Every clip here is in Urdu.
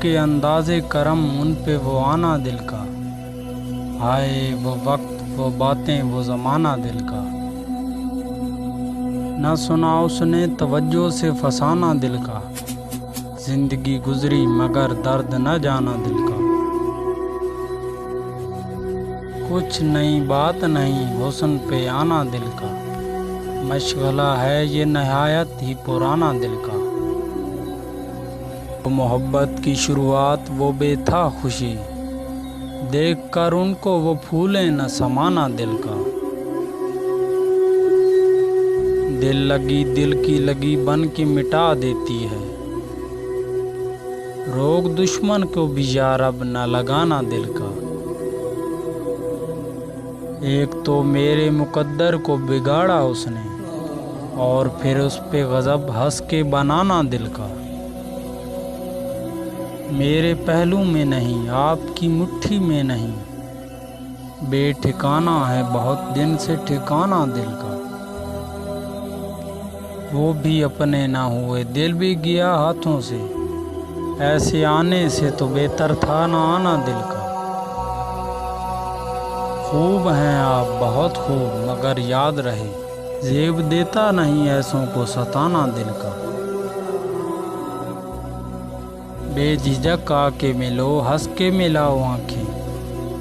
کے انداز کرم ان پہ وہ آنا دل کا، ہائے وہ وقت وہ باتیں وہ زمانہ دل کا، نہ سنا اس نے توجہ سے فسانہ دل کا، زندگی گزری مگر درد نہ جانا دل کا، کچھ نئی بات نہیں حسن پہ آنا دل کا، مشغلہ ہے یہ نہایت ہی پرانا دل کا، وہ محبت کی شروعات وہ بے تھا خوشی، دیکھ کر ان کو وہ پھولیں نہ سمانا دل کا، دل لگی دل کی لگی بن کے مٹا دیتی ہے، روگ دشمن کو بھی یا رب نہ لگانا دل کا، ایک تو میرے مقدر کو بگاڑا اس نے، اور پھر اس پہ غضب ہنس کے بنانا دل کا، میرے پہلو میں نہیں آپ کی مٹھی میں نہیں، بے ٹھکانہ ہے بہت دن سے ٹھکانہ دل کا، وہ بھی اپنے نہ ہوئے دل بھی گیا ہاتھوں سے، ایسے آنے سے تو بہتر تھا نہ آنا دل کا، خوب ہیں آپ بہت خوب مگر یاد رہے، زیب دیتا نہیں ایسوں کو ستانا دل کا، بے جھجک آ کے ملو ہنس کے ملاؤ آنکھیں،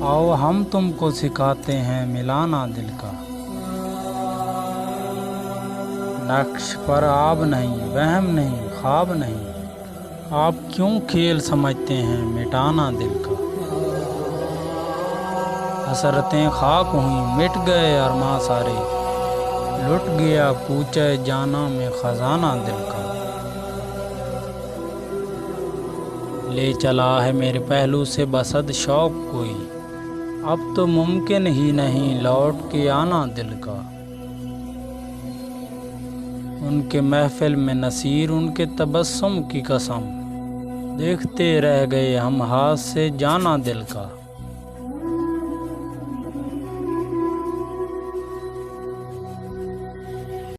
آؤ ہم تم کو سکھاتے ہیں ملانا دل کا، نقش پر آب نہیں وہم نہیں خواب نہیں، آپ کیوں کھیل سمجھتے ہیں مٹانا دل کا، حسرتیں خاک ہوئیں مٹ گئے ارماں سارے، لٹ گیا کوچہ جانا میں خزانہ دل کا، لے چلا ہے میرے پہلو سے بسد شوق کوئی، اب تو ممکن ہی نہیں لوٹ کے آنا دل کا، ان کے محفل میں نصیر ان کے تبسم کی قسم، دیکھتے رہ گئے ہم ہاتھ سے جانا دل کا۔